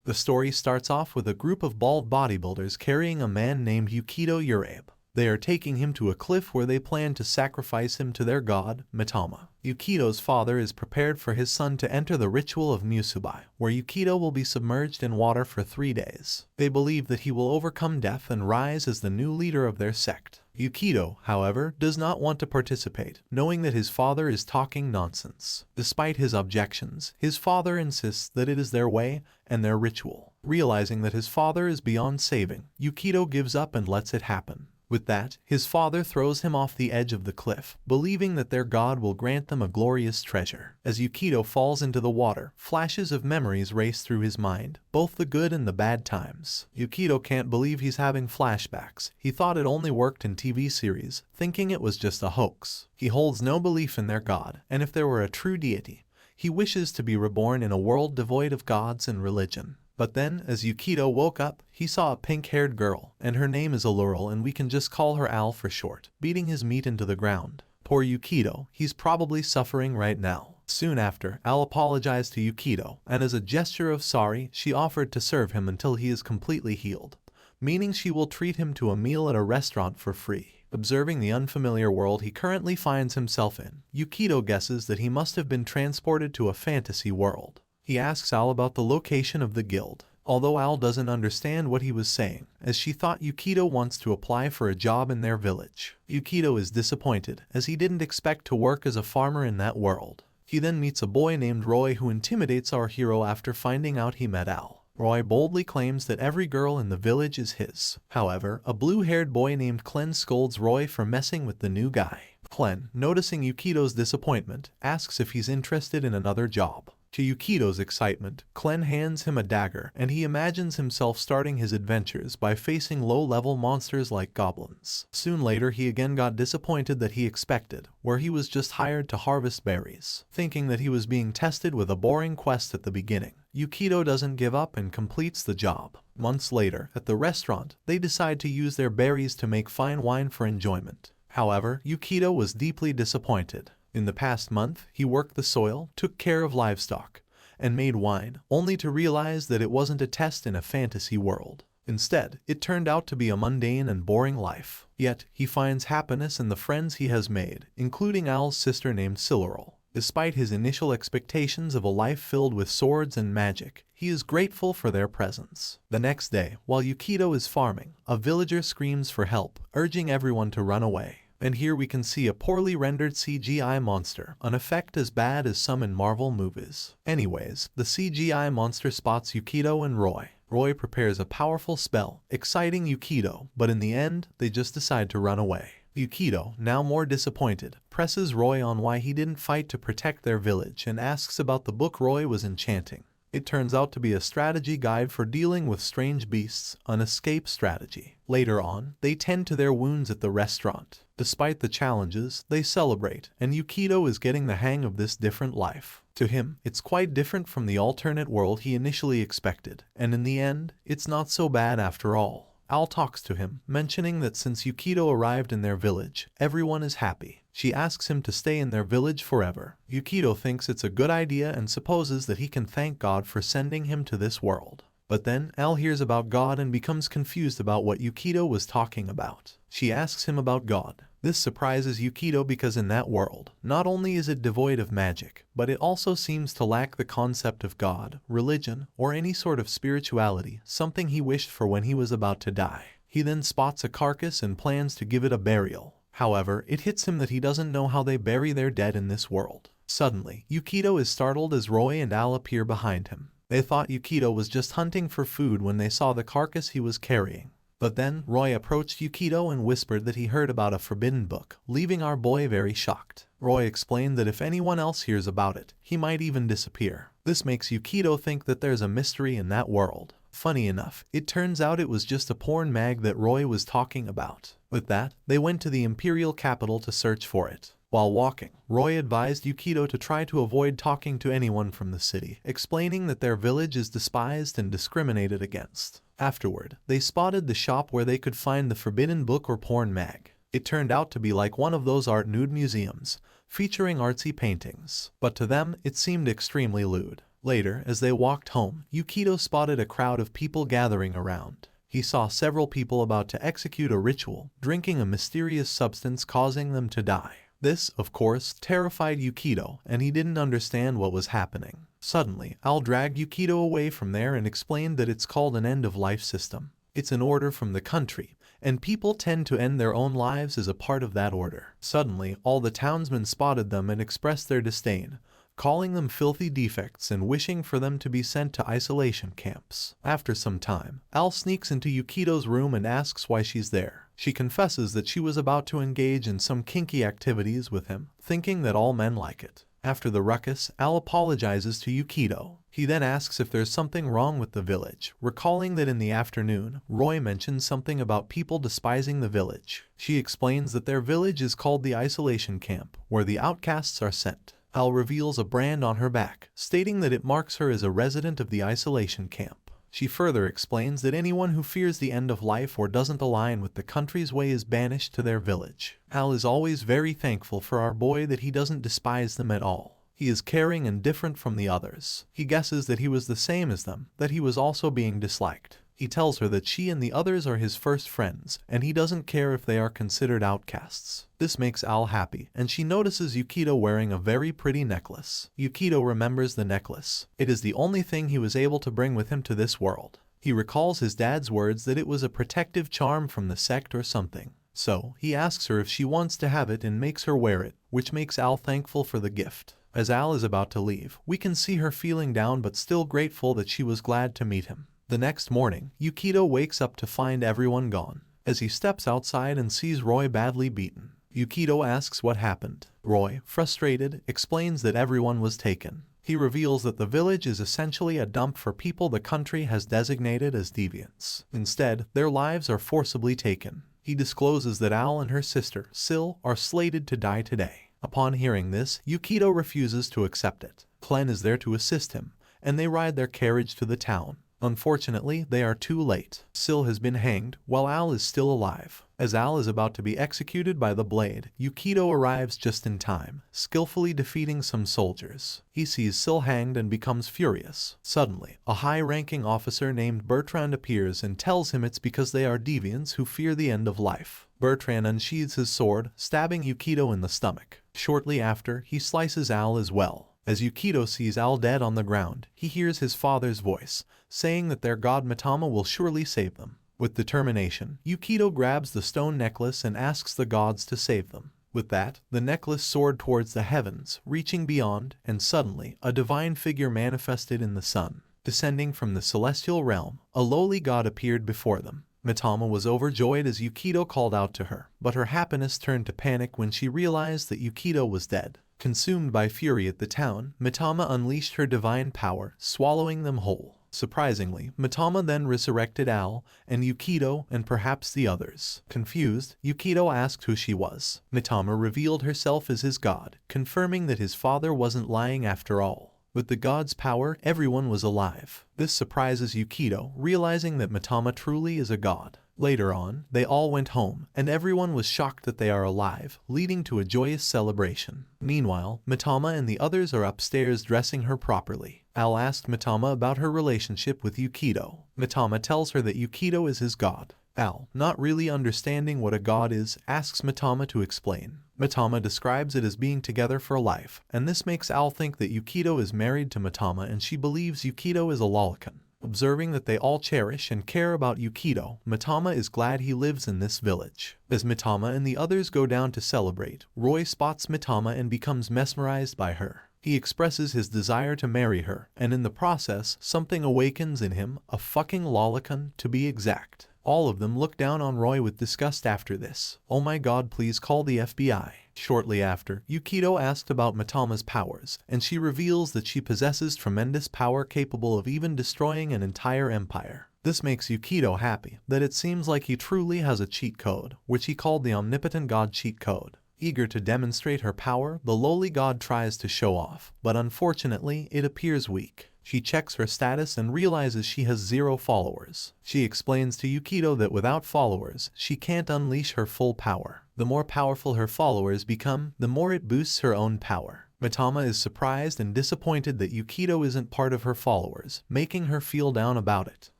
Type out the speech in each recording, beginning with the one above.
The story starts off with a group of bald bodybuilders carrying a man named Yukito Urabe. They are taking him to a cliff where they plan to sacrifice him to their god, Mitama. Yukito's father is prepared for his son to enter the ritual of Musubai, where Yukito will be submerged in water for 3 days. They believe that he will overcome death and rise as the new leader of their sect. Yukito, however, does not want to participate, knowing that his father is talking nonsense. Despite his objections, his father insists that it is their way and their ritual. Realizing that his father is beyond saving, Yukito gives up and lets it happen. With that, his father throws him off the edge of the cliff, believing that their god will grant them a glorious treasure. As Yukito falls into the water, flashes of memories race through his mind, both the good and the bad times. Yukito can't believe he's having flashbacks. He thought it only worked in TV series, thinking it was just a hoax. He holds no belief in their god, and if there were a true deity, he wishes to be reborn in a world devoid of gods and religion. But then, as Yukito woke up, he saw a pink-haired girl, and her name is Aluril, and we can just call her Al for short, beating his meat into the ground. Poor Yukito, he's probably suffering right now. Soon after, Al apologized to Yukito, and as a gesture of sorry, she offered to serve him until he is completely healed, meaning she will treat him to a meal at a restaurant for free. Observing the unfamiliar world he currently finds himself in, Yukito guesses that he must have been transported to a fantasy world. He asks Al about the location of the guild, although Al doesn't understand what he was saying, as she thought Yukito wants to apply for a job in their village. Yukito is disappointed, as he didn't expect to work as a farmer in that world. He then meets a boy named Roy who intimidates our hero after finding out he met Al. Roy boldly claims that every girl in the village is his. However, a blue-haired boy named Clen scolds Roy for messing with the new guy. Clen, noticing Yukito's disappointment, asks if he's interested in another job. To Yukito's excitement, Clen hands him a dagger, and he imagines himself starting his adventures by facing low-level monsters like goblins. Soon later, he again got disappointed that he expected, where he was just hired to harvest berries. Thinking that he was being tested with a boring quest at the beginning, Yukito doesn't give up and completes the job. Months later, at the restaurant, they decide to use their berries to make fine wine for enjoyment. However, Yukito was deeply disappointed. In the past month, he worked the soil, took care of livestock, and made wine, only to realize that it wasn't a test in a fantasy world. Instead, it turned out to be a mundane and boring life. Yet, he finds happiness in the friends he has made, including Al's sister named Siluril. Despite his initial expectations of a life filled with swords and magic, he is grateful for their presence. The next day, while Yukito is farming, a villager screams for help, urging everyone to run away. And here we can see a poorly rendered CGI monster, an effect as bad as some in Marvel movies. Anyways, the CGI monster spots Yukito and Roy. Roy prepares a powerful spell, exciting Yukito, but in the end, they just decide to run away. Yukito, now more disappointed, presses Roy on why he didn't fight to protect their village and asks about the book Roy was enchanting. It turns out to be a strategy guide for dealing with strange beasts, an escape strategy. Later on, they tend to their wounds at the restaurant. Despite the challenges, they celebrate, and Yukito is getting the hang of this different life. To him, it's quite different from the alternate world he initially expected, and in the end, it's not so bad after all. Al talks to him, mentioning that since Yukito arrived in their village, everyone is happy. She asks him to stay in their village forever. Yukito thinks it's a good idea and supposes that he can thank God for sending him to this world. But then, Al hears about God and becomes confused about what Yukito was talking about. She asks him about God. This surprises Yukito because in that world, not only is it devoid of magic, but it also seems to lack the concept of God, religion, or any sort of spirituality, something he wished for when he was about to die. He then spots a carcass and plans to give it a burial. However, it hits him that he doesn't know how they bury their dead in this world. Suddenly, Yukito is startled as Roy and Al appear behind him. They thought Yukito was just hunting for food when they saw the carcass he was carrying. But then, Roy approached Yukito and whispered that he heard about a forbidden book, leaving our boy very shocked. Roy explained that if anyone else hears about it, he might even disappear. This makes Yukito think that there's a mystery in that world. Funny enough, it turns out it was just a porn mag that Roy was talking about. With that, they went to the imperial capital to search for it. While walking, Roy advised Yukito to try to avoid talking to anyone from the city, explaining that their village is despised and discriminated against. Afterward, they spotted the shop where they could find the forbidden book or porn mag. It turned out to be like one of those art nude museums, featuring artsy paintings. But to them, it seemed extremely lewd. Later, as they walked home, Yukito spotted a crowd of people gathering around. He saw several people about to execute a ritual, drinking a mysterious substance causing them to die. This, of course, terrified Yukito, and he didn't understand what was happening. Suddenly, Al dragged Yukito away from there and explained that it's called an end-of-life system. It's an order from the country, and people tend to end their own lives as a part of that order. Suddenly, all the townsmen spotted them and expressed their disdain, calling them filthy defects and wishing for them to be sent to isolation camps. After some time, Al sneaks into Yukito's room and asks why she's there. She confesses that she was about to engage in some kinky activities with him, thinking that all men like it. After the ruckus, Al apologizes to Yukito. He then asks if there's something wrong with the village, recalling that in the afternoon, Roy mentioned something about people despising the village. She explains that their village is called the isolation camp, where the outcasts are sent. Al reveals a brand on her back, stating that it marks her as a resident of the isolation camp. She further explains that anyone who fears the end of life or doesn't align with the country's way is banished to their village. Al is always very thankful for our boy that he doesn't despise them at all. He is caring and different from the others. He guesses that he was the same as them, that he was also being disliked. He tells her that she and the others are his first friends, and he doesn't care if they are considered outcasts. This makes Al happy, and she notices Yukito wearing a very pretty necklace. Yukito remembers the necklace. It is the only thing he was able to bring with him to this world. He recalls his dad's words that it was a protective charm from the sect or something. So, he asks her if she wants to have it and makes her wear it, which makes Al thankful for the gift. As Al is about to leave, we can see her feeling down but still grateful that she was glad to meet him. The next morning, Yukito wakes up to find everyone gone. As he steps outside and sees Roy badly beaten, Yukito asks what happened. Roy, frustrated, explains that everyone was taken. He reveals that the village is essentially a dump for people the country has designated as deviants. Instead, their lives are forcibly taken. He discloses that Al and her sister, Sil, are slated to die today. Upon hearing this, Yukito refuses to accept it. Clen is there to assist him, and they ride their carriage to the town. Unfortunately, they are too late. Sil has been hanged, while Al is still alive. As Al is about to be executed by the blade, Yukito arrives just in time, skillfully defeating some soldiers. He sees Sil hanged and becomes furious. Suddenly, a high-ranking officer named Bertrand appears and tells him it's because they are deviants who fear the end of life. Bertrand unsheathes his sword, stabbing Yukito in the stomach. Shortly after, he slices Al as well. As Yukito sees Al dead on the ground, he hears his father's voice, saying that their god Mitama will surely save them. With determination, Yukito grabs the stone necklace and asks the gods to save them. With that, the necklace soared towards the heavens, reaching beyond, and suddenly, a divine figure manifested in the sun. Descending from the celestial realm, a lowly god appeared before them. Mitama was overjoyed as Yukito called out to her, but her happiness turned to panic when she realized that Yukito was dead. Consumed by fury at the town, Mitama unleashed her divine power, swallowing them whole. Surprisingly, Mitama then resurrected Al, and Yukito, and perhaps the others. Confused, Yukito asked who she was. Mitama revealed herself as his god, confirming that his father wasn't lying after all. With the god's power, everyone was alive. This surprises Yukito, realizing that Mitama truly is a god. Later on, they all went home, and everyone was shocked that they are alive, leading to a joyous celebration. Meanwhile, Mitama and the others are upstairs dressing her properly. Al asked Mitama about her relationship with Yukito. Mitama tells her that Yukito is his god. Al, not really understanding what a god is, asks Mitama to explain. Mitama describes it as being together for life, and this makes Al think that Yukito is married to Mitama and she believes Yukito is a lolicon. Observing that they all cherish and care about Yukito, Mitama is glad he lives in this village. As Mitama and the others go down to celebrate, Roy spots Mitama and becomes mesmerized by her. He expresses his desire to marry her, and in the process, something awakens in him, a fucking lolicon to be exact. All of them look down on Roy with disgust after this. Oh my god, please call the FBI. Shortly after, Yukito asked about Mitama's powers, and she reveals that she possesses tremendous power capable of even destroying an entire empire. This makes Yukito happy, that it seems like he truly has a cheat code, which he called the Omnipotent God cheat code. Eager to demonstrate her power, the lowly god tries to show off, but unfortunately, it appears weak. She checks her status and realizes she has 0 followers. She explains to Yukito that without followers, she can't unleash her full power. The more powerful her followers become, the more it boosts her own power. Mitama is surprised and disappointed that Yukito isn't part of her followers, making her feel down about it.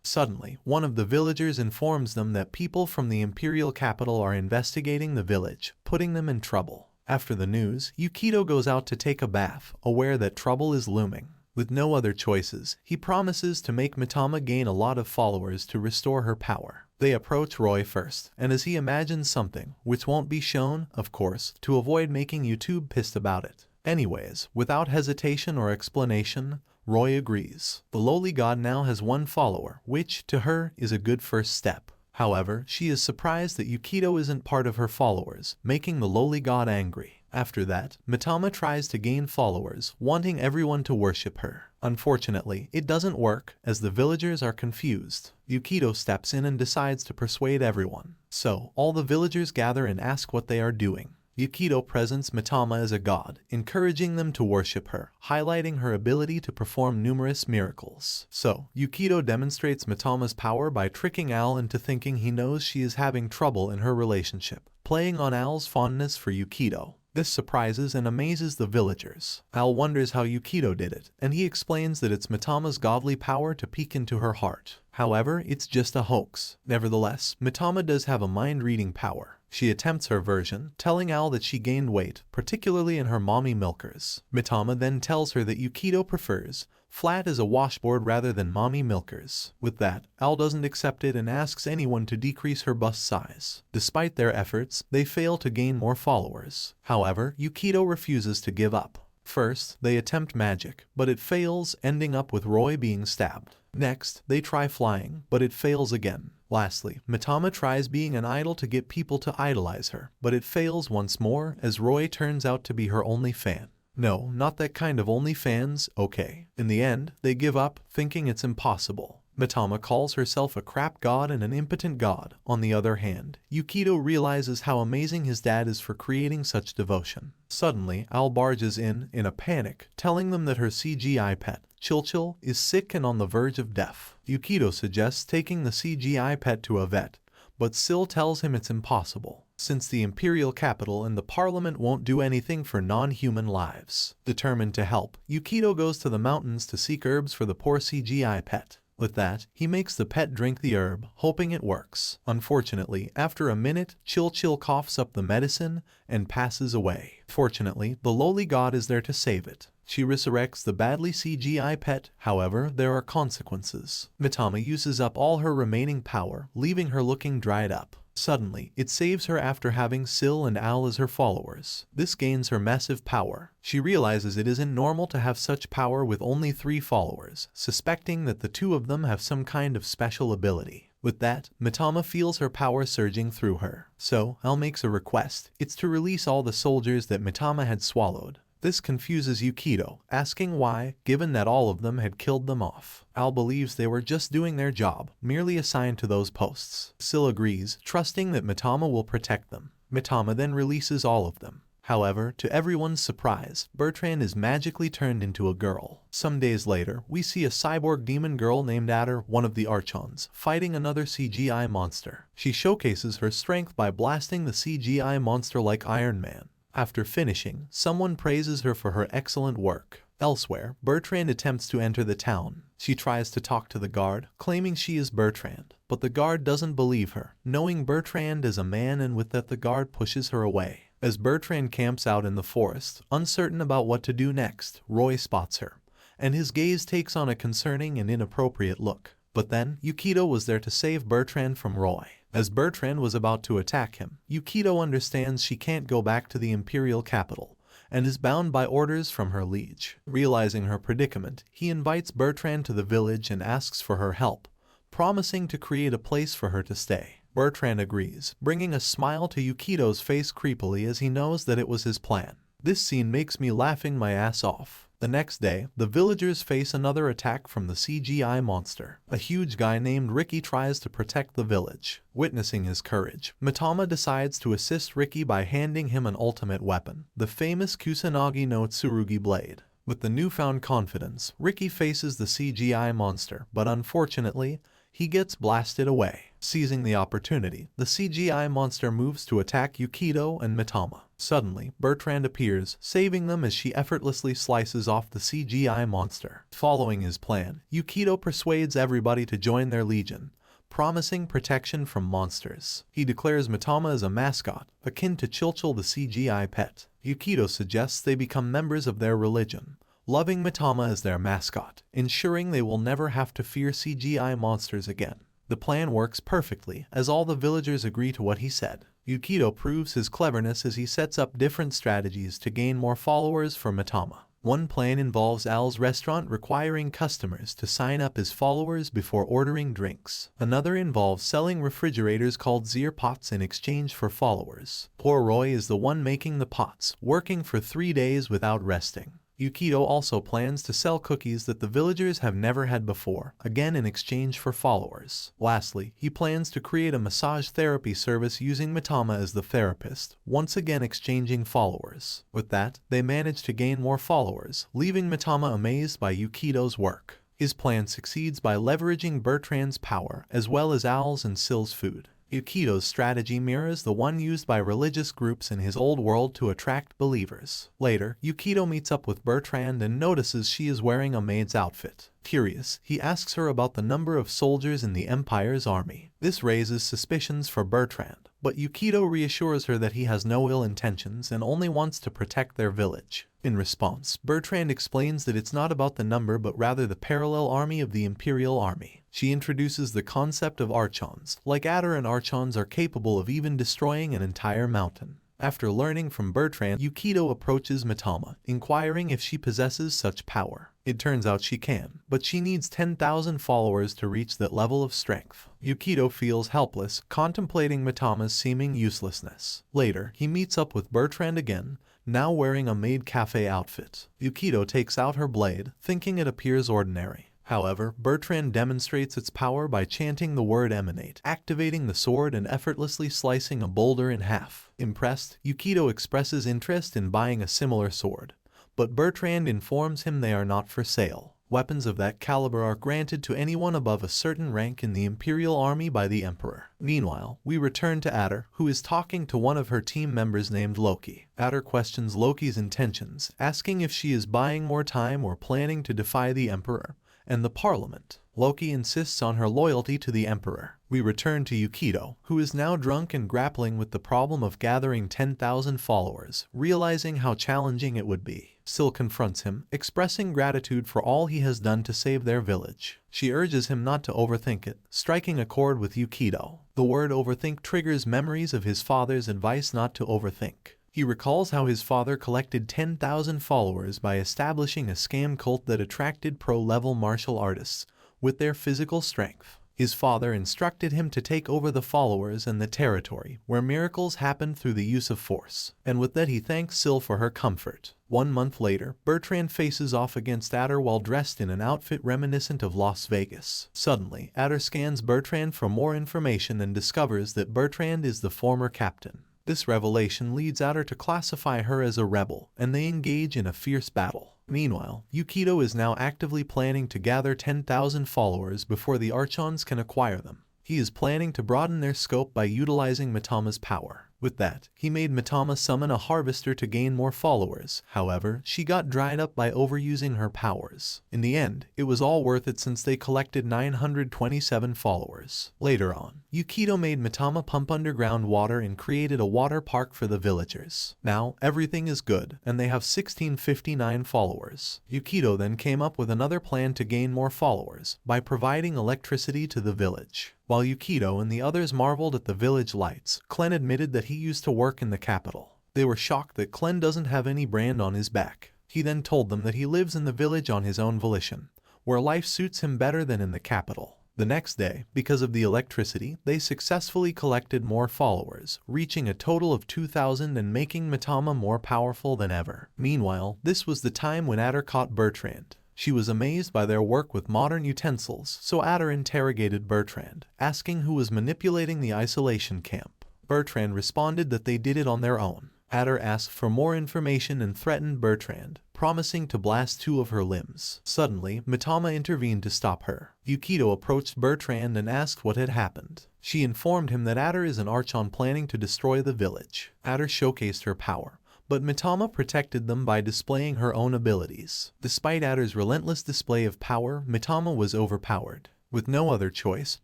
Suddenly, one of the villagers informs them that people from the imperial capital are investigating the village, putting them in trouble. After the news, Yukito goes out to take a bath, aware that trouble is looming. With no other choices, he promises to make Mitama gain a lot of followers to restore her power. They approach Roy first, and as he imagines something, which won't be shown, of course, to avoid making YouTube pissed about it. Anyways, without hesitation or explanation, Roy agrees. The lowly god now has one follower, which, to her, is a good first step. However, she is surprised that Yukito isn't part of her followers, making the lowly god angry. After that, Mitama tries to gain followers, wanting everyone to worship her. Unfortunately, it doesn't work, as the villagers are confused. Yukito steps in and decides to persuade everyone. So, all the villagers gather and ask what they are doing. Yukito presents Mitama as a god, encouraging them to worship her, highlighting her ability to perform numerous miracles. So, Yukito demonstrates Mitama's power by tricking Al into thinking he knows she is having trouble in her relationship, playing on Al's fondness for Yukito. This surprises and amazes the villagers. Al wonders how Yukito did it, and he explains that it's Mitama's godly power to peek into her heart. However, it's just a hoax. Nevertheless, Mitama does have a mind-reading power. She attempts her version, telling Al that she gained weight, particularly in her mommy milkers. Mitama then tells her that Yukito prefers flat as a washboard rather than mommy milkers. With that, Al doesn't accept it and asks anyone to decrease her bust size. Despite their efforts, they fail to gain more followers. However, Yukito refuses to give up. First, they attempt magic, but it fails, ending up with Roy being stabbed. Next, they try flying, but it fails again. Lastly, Mitama tries being an idol to get people to idolize her, but it fails once more, as Roy turns out to be her only fan. No, not that kind of OnlyFans, okay. In the end, they give up, thinking it's impossible. Mitama calls herself a crap god and an impotent god. On the other hand, Yukito realizes how amazing his dad is for creating such devotion. Suddenly, Al barges in a panic, telling them that her CGI pet, Chilchil, is sick and on the verge of death. Yukito suggests taking the CGI pet to a vet, but Sil tells him it's impossible, since the imperial capital and the parliament won't do anything for non-human lives. Determined to help, Yukito goes to the mountains to seek herbs for the poor CGI pet. With that, he makes the pet drink the herb, hoping it works. Unfortunately, after a minute, Chilchil coughs up the medicine and passes away. Fortunately, the lowly god is there to save it. She resurrects the badly CGI pet, however, there are consequences. Mitama uses up all her remaining power, leaving her looking dried up. Suddenly, it saves her after having Sil and Al as her followers. This gains her massive power. She realizes it isn't normal to have such power with only 3 followers, suspecting that the 2 of them have some kind of special ability. With that, Mitama feels her power surging through her. So, Al makes a request. It's to release all the soldiers that Mitama had swallowed. This confuses Yukito, asking why, given that all of them had killed them off. Al believes they were just doing their job, merely assigned to those posts. Sil agrees, trusting that Mitama will protect them. Mitama then releases all of them. However, to everyone's surprise, Bertrand is magically turned into a girl. Some days later, we see a cyborg demon girl named Adder, one of the Archons, fighting another CGI monster. She showcases her strength by blasting the CGI monster like Iron Man. After finishing, someone praises her for her excellent work. Elsewhere, Bertrand attempts to enter the town. She tries to talk to the guard, claiming she is Bertrand, but the guard doesn't believe her, knowing Bertrand is a man, and with that the guard pushes her away. As Bertrand camps out in the forest, uncertain about what to do next, Roy spots her, and his gaze takes on a concerning and inappropriate look. But then, Yukito was there to save Bertrand from Roy. As Bertrand was about to attack him, Yukito understands she can't go back to the imperial capital, and is bound by orders from her liege. Realizing her predicament, he invites Bertrand to the village and asks for her help, promising to create a place for her to stay. Bertrand agrees, bringing a smile to Yukito's face creepily as he knows that it was his plan. This scene makes me laughing my ass off. The next day, the villagers face another attack from the CGI monster. A huge guy named Ricky tries to protect the village. Witnessing his courage, Mitama decides to assist Ricky by handing him an ultimate weapon, the famous Kusanagi no Tsurugi blade. With the newfound confidence, Ricky faces the CGI monster, but unfortunately, he gets blasted away. Seizing the opportunity, the CGI monster moves to attack Yukido and Mitama. Suddenly, Bertrand appears, saving them as she effortlessly slices off the CGI monster. Following his plan, Yukido persuades everybody to join their legion, promising protection from monsters. He declares Mitama as a mascot, akin to Chilchil the CGI pet. Yukido suggests they become members of their religion, loving Mitama as their mascot, ensuring they will never have to fear CGI monsters again. The plan works perfectly, as all the villagers agree to what he said. Yukido proves his cleverness as he sets up different strategies to gain more followers for Mitama. One plan involves Al's restaurant requiring customers to sign up as followers before ordering drinks. Another involves selling refrigerators called Zier pots in exchange for followers. Poor Roy is the one making the pots, working for 3 days without resting. Yukido also plans to sell cookies that the villagers have never had before, again in exchange for followers. Lastly, he plans to create a massage therapy service using Mitama as the therapist, once again exchanging followers. With that, they manage to gain more followers, leaving Mitama amazed by Yukido's work. His plan succeeds by leveraging Bertrand's power, as well as Owl's and Sill's food. Yukido's strategy mirrors the one used by religious groups in his old world to attract believers. Later, Yukido meets up with Bertrand and notices she is wearing a maid's outfit. Curious, he asks her about the number of soldiers in the Empire's army. This raises suspicions for Bertrand, but Yukido reassures her that he has no ill intentions and only wants to protect their village. In response, Bertrand explains that it's not about the number but rather the parallel army of the Imperial Army. She introduces the concept of archons. Like Adder and archons are capable of even destroying an entire mountain. After learning from Bertrand, Yukido approaches Mitama, inquiring if she possesses such power. It turns out she can, but she needs 10,000 followers to reach that level of strength. Yukido feels helpless, contemplating Mitama's seeming uselessness. Later, he meets up with Bertrand again, now wearing a maid cafe outfit. Yukido takes out her blade, thinking it appears ordinary. However, Bertrand demonstrates its power by chanting the word emanate, activating the sword and effortlessly slicing a boulder in half. Impressed, Yukido expresses interest in buying a similar sword, but Bertrand informs him they are not for sale. Weapons of that caliber are granted to anyone above a certain rank in the Imperial Army by the Emperor. Meanwhile, we return to Adder, who is talking to one of her team members named Loki. Adder questions Loki's intentions, asking if she is buying more time or planning to defy the Emperor and the Parliament. Loki insists on her loyalty to the Emperor. We return to Yukido, who is now drunk and grappling with the problem of gathering 10,000 followers, realizing how challenging it would be. Sill confronts him, expressing gratitude for all he has done to save their village. She urges him not to overthink it, striking a chord with Yukido. The word overthink triggers memories of his father's advice not to overthink. He recalls how his father collected 10,000 followers by establishing a scam cult that attracted pro-level martial artists with their physical strength. His father instructed him to take over the followers and the territory, where miracles happened through the use of force. And with that he thanks Sill for her comfort. 1 month later, Bertrand faces off against Adder while dressed in an outfit reminiscent of Las Vegas. Suddenly, Adder scans Bertrand for more information and discovers that Bertrand is the former captain. This revelation leads Adder to classify her as a rebel, and they engage in a fierce battle. Meanwhile, Yukido is now actively planning to gather 10,000 followers before the Archons can acquire them. He is planning to broaden their scope by utilizing Mitama's power. With that, he made Mitama summon a harvester to gain more followers. However, she got dried up by overusing her powers. In the end, it was all worth it since they collected 927 followers. Later on, Yukido made Mitama pump underground water and created a water park for the villagers. Now, everything is good, and they have 1659 followers. Yukido then came up with another plan to gain more followers, by providing electricity to the village. While Yukido and the others marveled at the village lights, Klen admitted that he used to work in the capital. They were shocked that Klen doesn't have any brand on his back. He then told them that he lives in the village on his own volition, where life suits him better than in the capital. The next day, because of the electricity, they successfully collected more followers, reaching a total of 2,000 and making Mitama more powerful than ever. Meanwhile, this was the time when Adder caught Bertrand. She was amazed by their work with modern utensils, so Adder interrogated Bertrand, asking who was manipulating the isolation camp. Bertrand responded that they did it on their own. Adder asked for more information and threatened Bertrand, promising to blast 2 of her limbs. Suddenly, Mitama intervened to stop her. Yukito approached Bertrand and asked what had happened. She informed him that Adder is an Archon planning to destroy the village. Adder showcased her power, but Mitama protected them by displaying her own abilities. Despite Adder's relentless display of power, Mitama was overpowered. With no other choice,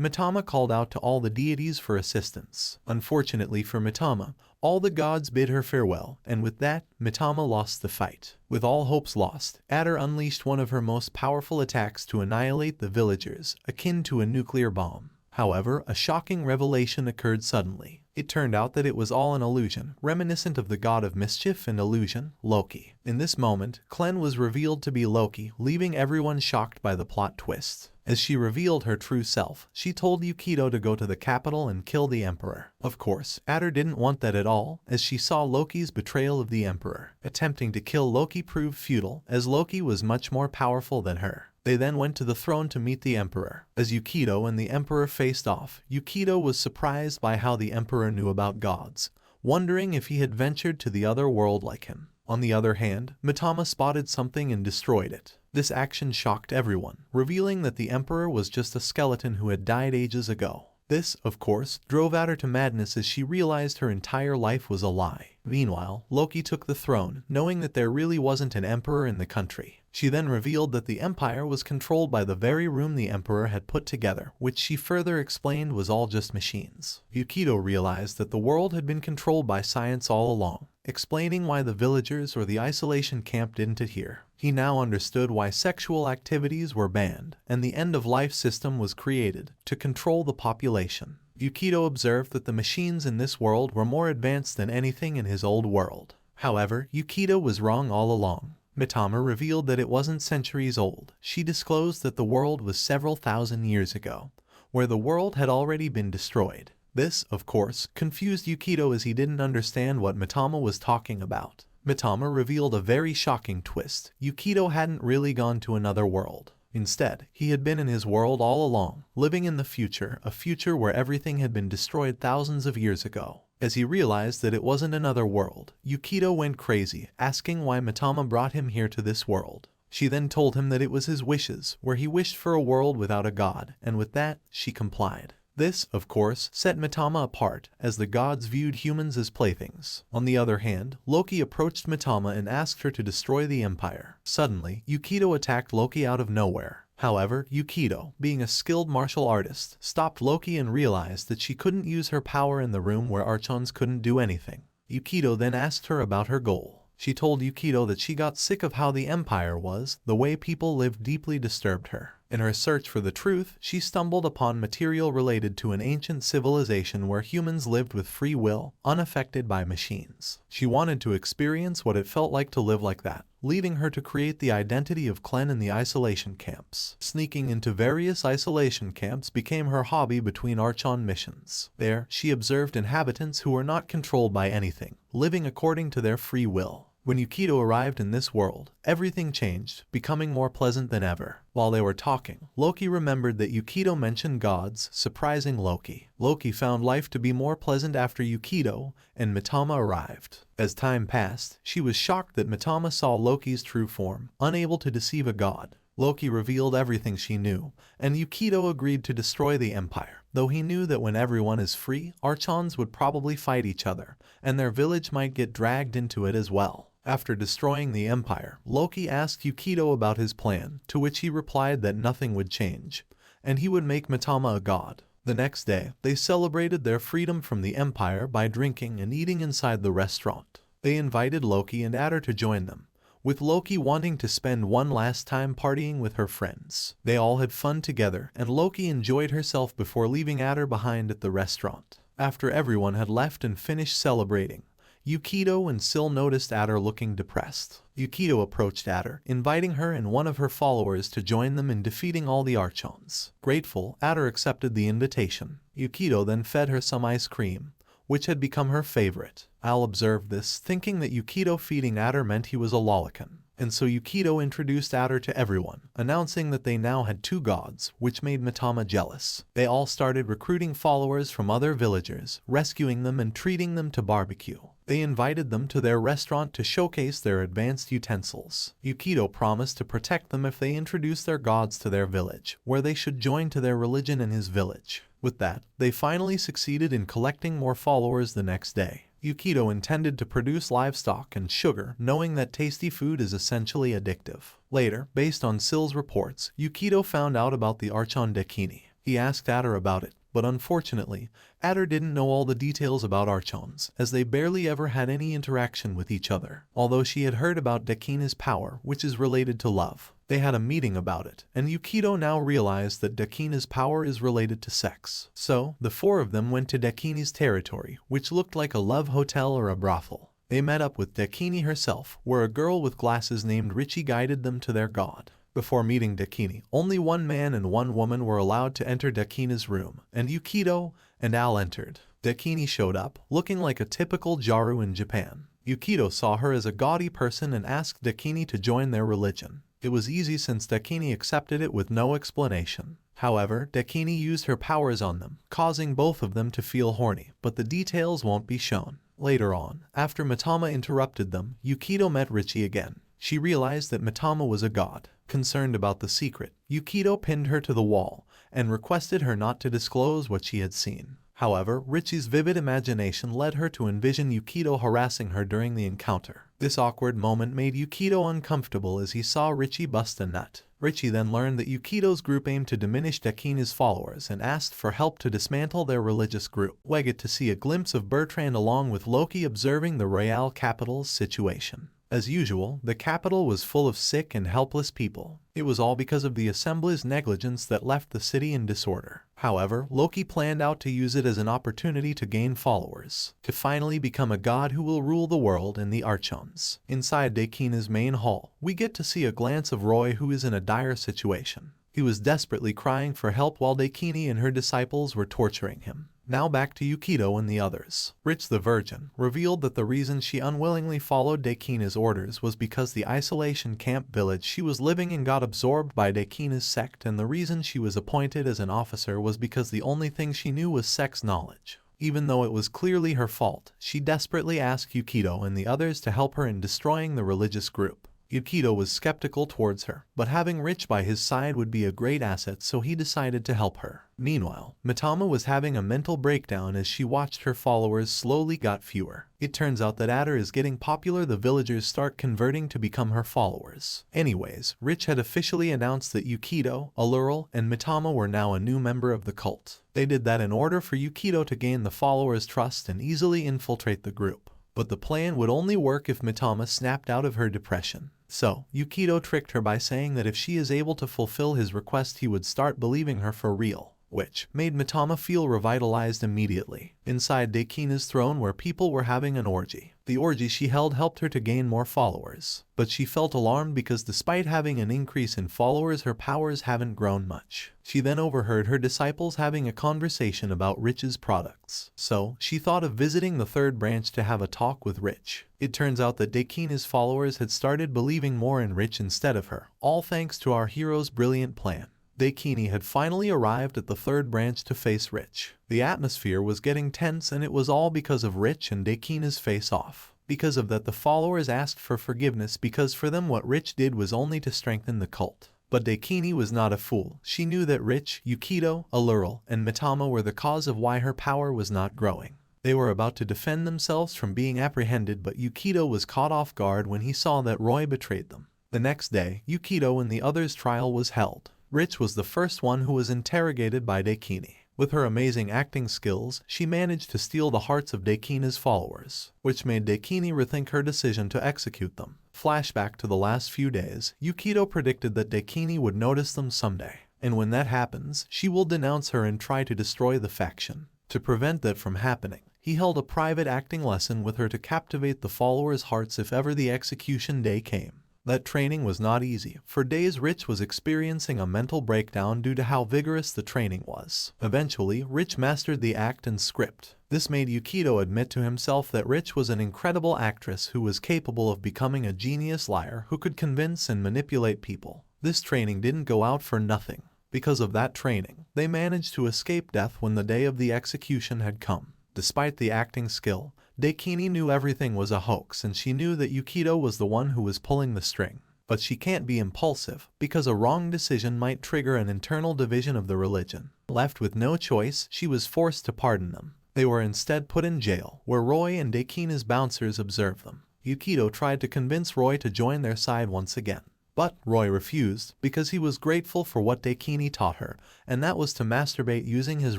Mitama called out to all the deities for assistance. Unfortunately for Mitama, all the gods bid her farewell, and with that, Mitama lost the fight. With all hopes lost, Adder unleashed one of her most powerful attacks to annihilate the villagers, akin to a nuclear bomb. However, a shocking revelation occurred suddenly. It turned out that it was all an illusion, reminiscent of the god of mischief and illusion, Loki. In this moment, Klen was revealed to be Loki, leaving everyone shocked by the plot twist. As she revealed her true self, she told Yukito to go to the capital and kill the Emperor. Of course, Adder didn't want that at all, as she saw Loki's betrayal of the Emperor. Attempting to kill Loki proved futile, as Loki was much more powerful than her. They then went to the throne to meet the Emperor. As Yukito and the Emperor faced off, Yukito was surprised by how the Emperor knew about gods, wondering if he had ventured to the other world like him. On the other hand, Mitama spotted something and destroyed it. This action shocked everyone, revealing that the Emperor was just a skeleton who had died ages ago. This, of course, drove Adder to madness as she realized her entire life was a lie. Meanwhile, Loki took the throne, knowing that there really wasn't an emperor in the country. She then revealed that the empire was controlled by the very room the emperor had put together, which she further explained was all just machines. Yukito realized that the world had been controlled by science all along, explaining why the villagers or the isolation camp didn't adhere. He now understood why sexual activities were banned, and the end-of-life system was created to control the population. Yukito observed that the machines in this world were more advanced than anything in his old world. However, Yukito was wrong all along. Mitama revealed that it wasn't centuries old. She disclosed that the world was several thousand years ago, where the world had already been destroyed. This, of course, confused Yukito as he didn't understand what Mitama was talking about. Mitama revealed a very shocking twist. Yukito hadn't really gone to another world. Instead, he had been in his world all along, living in the future, a future where everything had been destroyed thousands of years ago. As he realized that it wasn't another world, Yukito went crazy, asking why Mitama brought him here to this world. She then told him that it was his wishes, where he wished for a world without a god, and with that, she complied. This, of course, set Mitama apart, as the gods viewed humans as playthings. On the other hand, Loki approached Mitama and asked her to destroy the empire. Suddenly, Yukito attacked Loki out of nowhere. However, Yukito, being a skilled martial artist, stopped Loki and realized that she couldn't use her power in the room where Archons couldn't do anything. Yukito then asked her about her goal. She told Yukito that she got sick of how the empire was, the way people lived deeply disturbed her. In her search for the truth, she stumbled upon material related to an ancient civilization where humans lived with free will, unaffected by machines. She wanted to experience what it felt like to live like that, leading her to create the identity of Klen in the isolation camps. Sneaking into various isolation camps became her hobby between Archon missions. There, she observed inhabitants who were not controlled by anything, living according to their free will. When Yukito arrived in this world, everything changed, becoming more pleasant than ever. While they were talking, Loki remembered that Yukito mentioned gods, surprising Loki. Loki found life to be more pleasant after Yukito and Mitama arrived. As time passed, she was shocked that Mitama saw Loki's true form, unable to deceive a god. Loki revealed everything she knew, and Yukito agreed to destroy the empire, though he knew that when everyone is free, Archons would probably fight each other, and their village might get dragged into it as well. After destroying the empire, Loki asked Yukito about his plan, to which he replied that nothing would change, and he would make Mitama a god. The next day, they celebrated their freedom from the empire by drinking and eating inside the restaurant. They invited Loki and Adder to join them, with Loki wanting to spend one last time partying with her friends. They all had fun together, and Loki enjoyed herself before leaving Adder behind at the restaurant. After everyone had left and finished celebrating, Yukito and Sil noticed Adder looking depressed. Yukito approached Adder, inviting her and one of her followers to join them in defeating all the Archons. Grateful, Adder accepted the invitation. Yukito then fed her some ice cream, which had become her favorite. Al observed this, thinking that Yukito feeding Adder meant he was a lolicon. And so Yukito introduced Adder to everyone, announcing that they now had 2 gods, which made Mitama jealous. They all started recruiting followers from other villagers, rescuing them and treating them to barbecue. They invited them to their restaurant to showcase their advanced utensils. Yukito promised to protect them if they introduced their gods to their village, where they should join to their religion in his village. With that, they finally succeeded in collecting more followers the next day. Yukito intended to produce livestock and sugar, knowing that tasty food is essentially addictive. Later, based on Sill's reports, Yukito found out about the Archon Dakini. He asked Adder about it, but unfortunately, Adder didn't know all the details about Archons, as they barely ever had any interaction with each other. Although she had heard about Dakini's power, which is related to love. They had a meeting about it, and Yukito now realized that Dakini's power is related to sex. So, the four of them went to Dakini's territory, which looked like a love hotel or a brothel. They met up with Dakini herself, where a girl with glasses named Richie guided them to their god. Before meeting Dakini, only one man and one woman were allowed to enter Dakini's room, and Yukito and Al entered. Dakini showed up, looking like a typical Jaru in Japan. Yukito saw her as a gaudy person and asked Dakini to join their religion. It was easy since Dakini accepted it with no explanation. However, Dakini used her powers on them, causing both of them to feel horny, but the details won't be shown. Later on, after Mitama interrupted them, Yukito met Richie again. She realized that Mitama was a god. Concerned about the secret, Yukito pinned her to the wall and requested her not to disclose what she had seen. However, Richie's vivid imagination led her to envision Yukito harassing her during the encounter. This awkward moment made Yukito uncomfortable as he saw Richie bust a nut. Richie then learned that Yukito's group aimed to diminish Dakini's followers and asked for help to dismantle their religious group. We get to see a glimpse of Bertrand along with Loki observing the Royale capital's situation. As usual, the capital was full of sick and helpless people. It was all because of the Assembly's negligence that left the city in disorder. However, Loki planned out to use it as an opportunity to gain followers, to finally become a god who will rule the world and the Archons. Inside Dakini's main hall, we get to see a glance of Roy, who is in a dire situation. He was desperately crying for help while Dakini and her disciples were torturing him. Now back to Yukito and the others. Rich the Virgin revealed that the reason she unwillingly followed Dakini's orders was because the isolation camp village she was living in got absorbed by Dakini's sect, and the reason she was appointed as an officer was because the only thing she knew was sex knowledge. Even though it was clearly her fault, she desperately asked Yukito and the others to help her in destroying the religious group. Yukito was skeptical towards her, but having Rich by his side would be a great asset, so he decided to help her. Meanwhile, Mitama was having a mental breakdown as she watched her followers slowly got fewer. It turns out that Adder is getting popular. The villagers start converting to become her followers. Anyways, Rich had officially announced that Yukito, Aluril, and Mitama were now a new member of the cult. They did that in order for Yukito to gain the followers' trust and easily infiltrate the group. But the plan would only work if Mitama snapped out of her depression. So, Yukito tricked her by saying that if she is able to fulfill his request, he would start believing her for real, which made Mitama feel revitalized immediately. Inside Dakini's throne, where people were having an orgy. The orgy she held helped her to gain more followers, but she felt alarmed because despite having an increase in followers, her powers haven't grown much. She then overheard her disciples having a conversation about Rich's products, so she thought of visiting the third branch to have a talk with Rich. It turns out that Dakini's followers had started believing more in Rich instead of her, all thanks to our hero's brilliant plan. Dakini had finally arrived at the third branch to face Rich. The atmosphere was getting tense, and it was all because of Rich and Dakini's face-off. Because of that, the followers asked for forgiveness because for them what Rich did was only to strengthen the cult. But Dakini was not a fool. She knew that Rich, Yukito, Aluril, and Mitama were the cause of why her power was not growing. They were about to defend themselves from being apprehended, but Yukito was caught off guard when he saw that Roy betrayed them. The next day, Yukito and the others' trial was held. Rich was the first one who was interrogated by Dakini. With her amazing acting skills, she managed to steal the hearts of Dakini's followers, which made Dakini rethink her decision to execute them. Flashback to the last few days, Yukito predicted that Dakini would notice them someday, and when that happens, she will denounce her and try to destroy the faction. To prevent that from happening, he held a private acting lesson with her to captivate the followers' hearts if ever the execution day came. That training was not easy. For days, Rich was experiencing a mental breakdown due to how vigorous the training was. Eventually, Rich mastered the act and script. This made Yukito admit to himself that Rich was an incredible actress who was capable of becoming a genius liar who could convince and manipulate people. This training didn't go out for nothing. Because of that training, they managed to escape death when the day of the execution had come. Despite the acting skill, Daikini knew everything was a hoax and she knew that Yukito was the one who was pulling the string. But she can't be impulsive, because a wrong decision might trigger an internal division of the religion. Left with no choice, she was forced to pardon them. They were instead put in jail, where Roy and Daikini's bouncers observed them. Yukito tried to convince Roy to join their side once again. But Roy refused, because he was grateful for what Daikini taught her, and that was to masturbate using his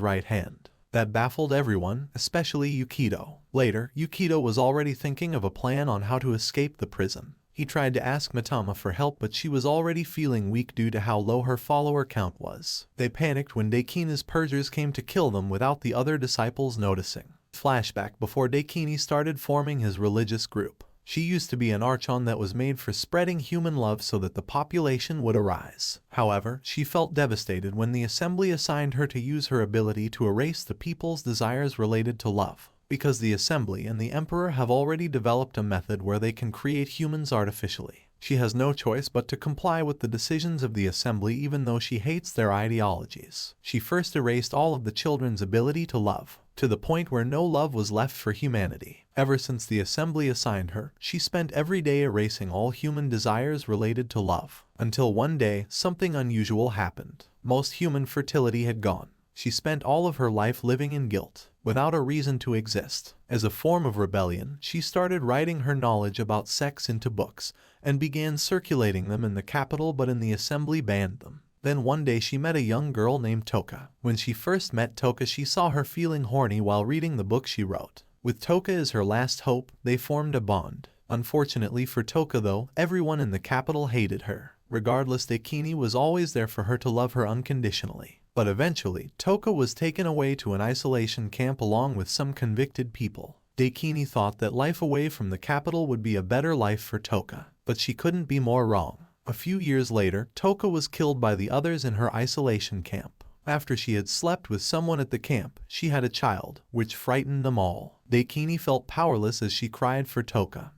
right hand. That baffled everyone, especially Yukito. Later, Yukito was already thinking of a plan on how to escape the prison. He tried to ask Mitama for help, but she was already feeling weak due to how low her follower count was. They panicked when Daikini's purgers came to kill them without the other disciples noticing. Flashback before Daikini started forming his religious group. She used to be an archon that was made for spreading human love so that the population would arise. However, she felt devastated when the assembly assigned her to use her ability to erase the people's desires related to love. Because the assembly and the emperor have already developed a method where they can create humans artificially. She has no choice but to comply with the decisions of the assembly even though she hates their ideologies. She first erased all of the children's ability to love, to the point where no love was left for humanity. Ever since the assembly assigned her, she spent every day erasing all human desires related to love. Until one day, something unusual happened. Most human fertility had gone. She spent all of her life living in guilt, without a reason to exist. As a form of rebellion, she started writing her knowledge about sex into books, and began circulating them in the capital, but in the assembly banned them. Then one day she met a young girl named Toka. When she first met Toka, she saw her feeling horny while reading the book she wrote. With Toka as her last hope, they formed a bond. Unfortunately for Toka though, everyone in the capital hated her. Regardless, Daikini was always there for her to love her unconditionally. But eventually, Toka was taken away to an isolation camp along with some convicted people. Daikini thought that life away from the capital would be a better life for Toka, but she couldn't be more wrong. A few years later, Toka was killed by the others in her isolation camp. After she had slept with someone at the camp, she had a child, which frightened them all. Daikini felt powerless as she cried for Toka.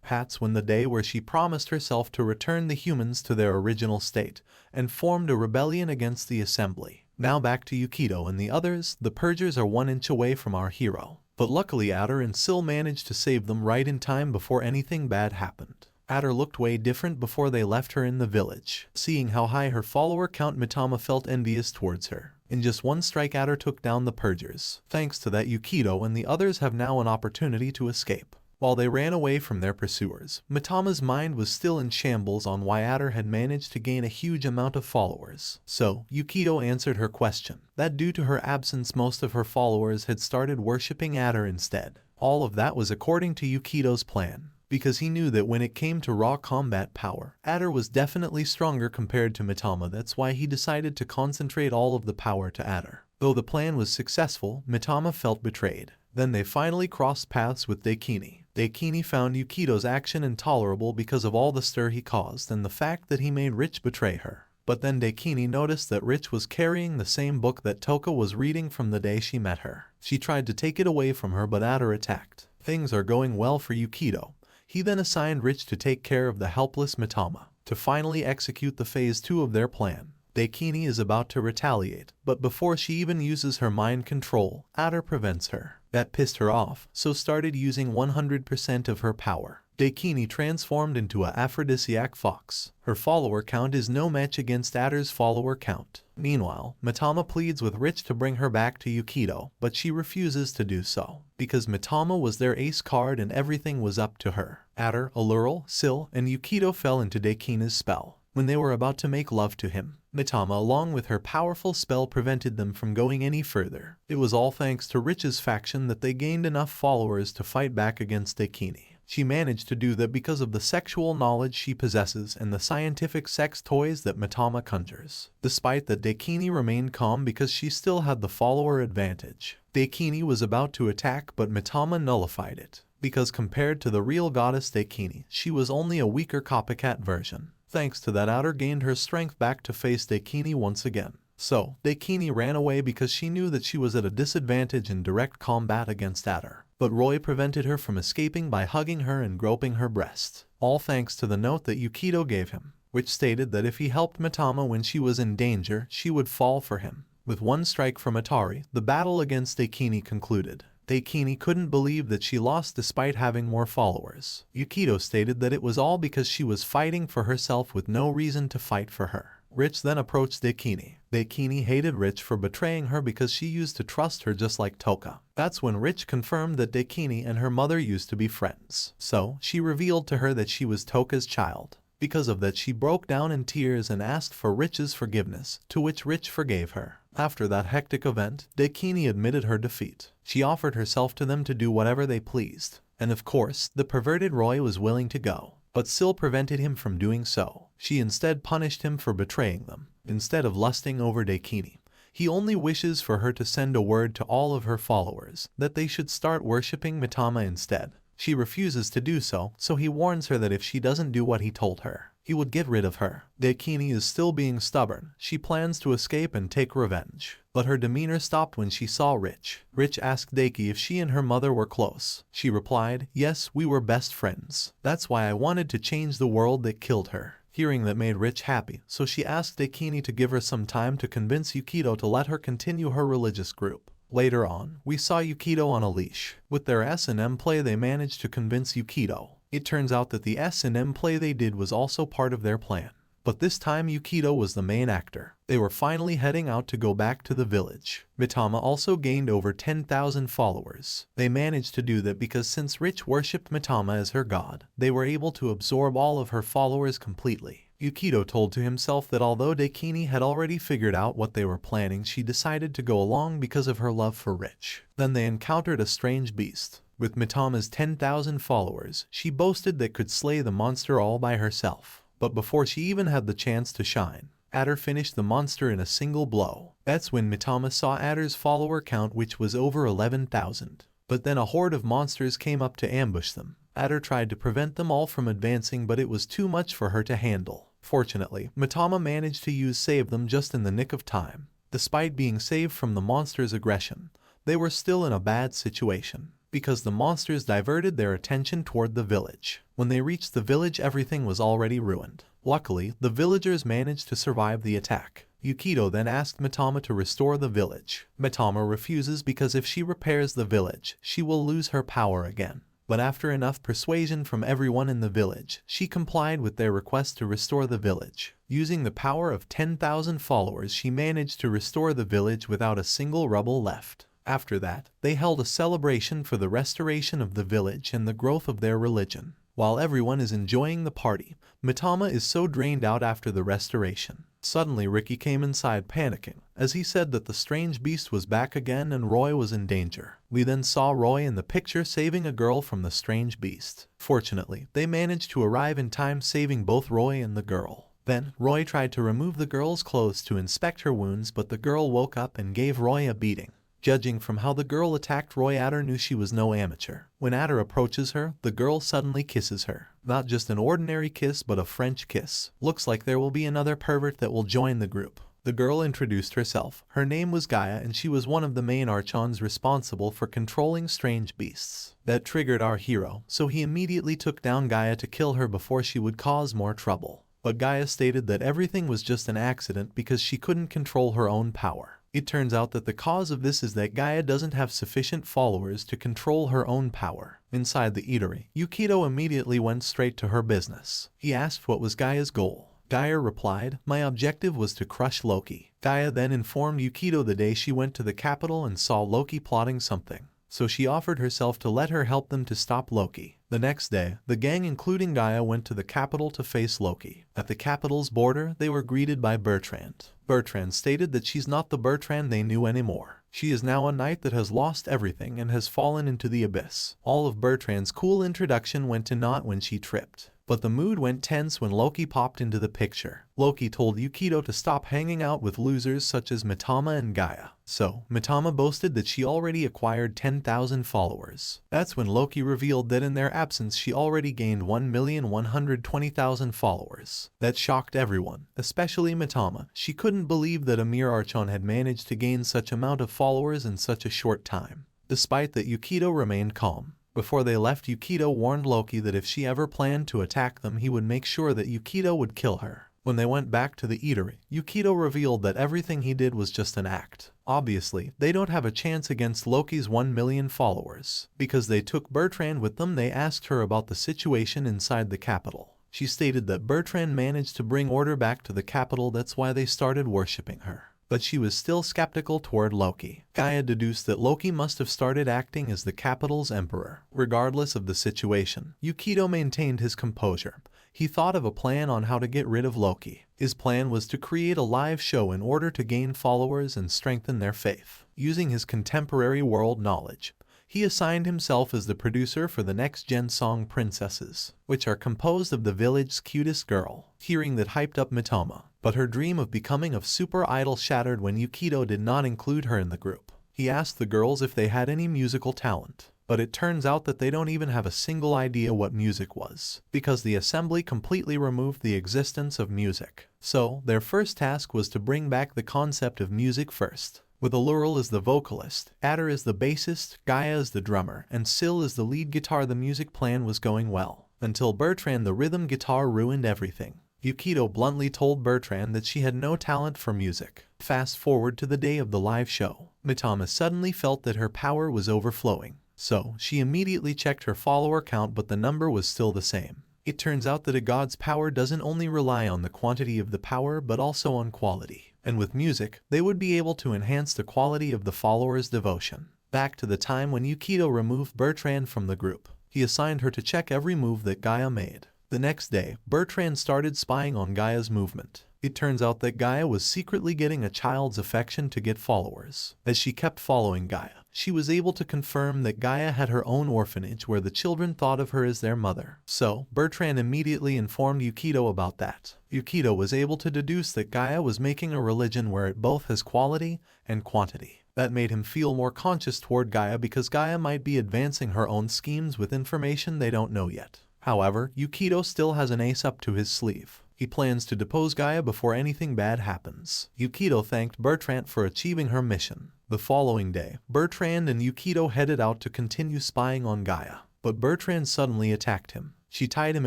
That's when the day where she promised herself to return the humans to their original state, and formed a rebellion against the assembly. Now back to Yukito and the others. The purgers are 1 inch away from our hero. But luckily Adder and Sil managed to save them right in time before anything bad happened. Adder looked way different before they left her in the village. Seeing how high her follower count, Mitama felt envious towards her. In just one strike, Adder took down the purgers. Thanks to that, Yukito and the others have now an opportunity to escape. While they ran away from their pursuers, Mitama's mind was still in shambles on why Adder had managed to gain a huge amount of followers. So, Yukito answered her question, that due to her absence most of her followers had started worshipping Adder instead. All of that was according to Yukito's plan, because he knew that when it came to raw combat power, Adder was definitely stronger compared to Mitama. That's why he decided to concentrate all of the power to Adder. Though the plan was successful, Mitama felt betrayed. Then they finally crossed paths with Daikini. Daikini found Yukito's action intolerable because of all the stir he caused and the fact that he made Rich betray her. But then Daikini noticed that Rich was carrying the same book that Toka was reading from the day she met her. She tried to take it away from her, but Adder attacked. Things are going well for Yukito. He then assigned Rich to take care of the helpless Mitama. To finally execute the phase 2 of their plan, Daikini is about to retaliate, but before she even uses her mind control, Adder prevents her. That pissed her off, so started using 100% of her power. Daikini transformed into a aphrodisiac fox. Her follower count is no match against Adder's follower count. Meanwhile, Mitama pleads with Rich to bring her back to Yukito, but she refuses to do so, because Mitama was their ace card and everything was up to her. Adder, Allural, Sil, and Yukito fell into Daikini's spell. When they were about to make love to him, Mitama along with her powerful spell prevented them from going any further. It was all thanks to Rich's faction that they gained enough followers to fight back against Daikini. She managed to do that because of the sexual knowledge she possesses and the scientific sex toys that Mitama conjures. Despite that, Daikini remained calm because she still had the follower advantage. Daikini was about to attack, but Mitama nullified it, because compared to the real goddess Daikini, she was only a weaker copycat version. Thanks to that, Adder gained her strength back to face Daikini once again. So, Daikini ran away because she knew that she was at a disadvantage in direct combat against Adder. But Roy prevented her from escaping by hugging her and groping her breast. All thanks to the note that Yukito gave him, which stated that if he helped Mitama when she was in danger, she would fall for him. With one strike from Atari, the battle against Daikini concluded. Daikini couldn't believe that she lost despite having more followers. Yukito stated that it was all because she was fighting for herself with no reason to fight for her. Rich then approached Daikini. Daikini hated Rich for betraying her because she used to trust her just like Toka. That's when Rich confirmed that Daikini and her mother used to be friends. So, she revealed to her that she was Toka's child. Because of that, she broke down in tears and asked for Rich's forgiveness, to which Rich forgave her. After that hectic event, Daikini admitted her defeat. She offered herself to them to do whatever they pleased. And of course, the perverted Roy was willing to go, but still prevented him from doing so. She instead punished him for betraying them. Instead of lusting over Daikini, he only wishes for her to send a word to all of her followers that they should start worshipping Mitama instead. She refuses to do so, so he warns her that if she doesn't do what he told her, he would get rid of her. Daikini is still being stubborn. She plans to escape and take revenge. But her demeanor stopped when she saw Rich. Rich asked Daiki if she and her mother were close. She replied, "Yes, we were best friends. That's why I wanted to change the world that killed her." Hearing that made Rich happy, so she asked Daikini to give her some time to convince Yukito to let her continue her religious group. Later on, we saw Yukito on a leash. With their S&M play, they managed to convince Yukito. It turns out that the S&M play they did was also part of their plan. But this time Yukito was the main actor. They were finally heading out to go back to the village. Mitama also gained over 10,000 followers. They managed to do that because since Rich worshipped Mitama as her god, they were able to absorb all of her followers completely. Yukito told to himself that although Daikini had already figured out what they were planning, she decided to go along because of her love for Rich. Then they encountered a strange beast. With Mitama's 10,000 followers, she boasted that could slay the monster all by herself. But before she even had the chance to shine, Adder finished the monster in a single blow. That's when Mitama saw Adder's follower count, which was over 11,000. But then a horde of monsters came up to ambush them. Adder tried to prevent them all from advancing, but it was too much for her to handle. Fortunately, Mitama managed to save them just in the nick of time. Despite being saved from the monsters' aggression, they were still in a bad situation, because the monsters diverted their attention toward the village. When they reached the village, everything was already ruined. Luckily, the villagers managed to survive the attack. Yukito then asked Mitama to restore the village. Mitama refuses because if she repairs the village, she will lose her power again. But after enough persuasion from everyone in the village, she complied with their request to restore the village. Using the power of 10,000 followers, she managed to restore the village without a single rubble left. After that, they held a celebration for the restoration of the village and the growth of their religion. While everyone is enjoying the party, Mitama is so drained out after the restoration. Suddenly Ricky came inside panicking, as he said that the strange beast was back again and Roy was in danger. We then saw Roy in the picture saving a girl from the strange beast. Fortunately, they managed to arrive in time, saving both Roy and the girl. Then, Roy tried to remove the girl's clothes to inspect her wounds, but the girl woke up and gave Roy a beating. Judging from how the girl attacked Roy, Adder knew she was no amateur. When Adder approaches her, the girl suddenly kisses her. Not just an ordinary kiss, but a French kiss. Looks like there will be another pervert that will join the group. The girl introduced herself. Her name was Gaia and she was one of the main archons responsible for controlling strange beasts. That triggered our hero, so he immediately took down Gaia to kill her before she would cause more trouble. But Gaia stated that everything was just an accident because she couldn't control her own power. It turns out that the cause of this is that Gaia doesn't have sufficient followers to control her own power. Inside the eatery, Yukito immediately went straight to her business. He asked what was Gaia's goal. Gaia replied, "My objective was to crush Loki." Gaia then informed Yukito the day she went to the capital and saw Loki plotting something. So she offered herself to let her help them to stop Loki. The next day, the gang including Gaia went to the capital to face Loki. At the capital's border, they were greeted by Bertrand. Bertrand stated that she's not the Bertrand they knew anymore. She is now a knight that has lost everything and has fallen into the abyss. All of Bertrand's cool introduction went to naught when she tripped. But the mood went tense when Loki popped into the picture. Loki told Yukito to stop hanging out with losers such as Mitama and Gaia. So, Mitama boasted that she already acquired 10,000 followers. That's when Loki revealed that in their absence she already gained 1,120,000 followers. That shocked everyone, especially Mitama. She couldn't believe that a mere archon had managed to gain such amount of followers in such a short time. Despite that, Yukito remained calm. Before they left, Yukito warned Loki that if she ever planned to attack them, he would make sure that Yukito would kill her. When they went back to the eatery, Yukito revealed that everything he did was just an act. Obviously, they don't have a chance against Loki's 1 million followers. Because they took Bertrand with them, they asked her about the situation inside the capital. She stated that Bertrand managed to bring order back to the capital, that's why they started worshipping her. But she was still skeptical toward Loki. Gaia deduced that Loki must have started acting as the capital's emperor. Regardless of the situation, Yukito maintained his composure. He thought of a plan on how to get rid of Loki. His plan was to create a live show in order to gain followers and strengthen their faith. Using his contemporary world knowledge, he assigned himself as the producer for the next-gen song Princesses, which are composed of the village's cutest girl. Hearing that hyped up Mitoma, but her dream of becoming a super idol shattered when Yukito did not include her in the group. He asked the girls if they had any musical talent, but it turns out that they don't even have a single idea what music was, because the assembly completely removed the existence of music. So, their first task was to bring back the concept of music first. With Alluril as the vocalist, Adder as the bassist, Gaia as the drummer, and Syl as the lead guitar, the music plan was going well, until Bertrand the rhythm guitar ruined everything. Yukito bluntly told Bertrand that she had no talent for music. Fast forward to the day of the live show. Mitoma suddenly felt that her power was overflowing. So, she immediately checked her follower count, but the number was still the same. It turns out that a god's power doesn't only rely on the quantity of the power but also on quality. And with music, they would be able to enhance the quality of the followers' devotion. Back to the time when Yukito removed Bertrand from the group. He assigned her to check every move that Gaia made. The next day, Bertrand started spying on Gaia's movement. It turns out that Gaia was secretly getting a child's affection to get followers. As she kept following Gaia, she was able to confirm that Gaia had her own orphanage where the children thought of her as their mother. So, Bertrand immediately informed Yukito about that. Yukito was able to deduce that Gaia was making a religion where it both has quality and quantity. That made him feel more conscious toward Gaia because Gaia might be advancing her own schemes with information they don't know yet. However, Yukito still has an ace up to his sleeve. He plans to depose Gaia before anything bad happens. Yukito thanked Bertrand for achieving her mission. The following day, Bertrand and Yukito headed out to continue spying on Gaia. But Bertrand suddenly attacked him. She tied him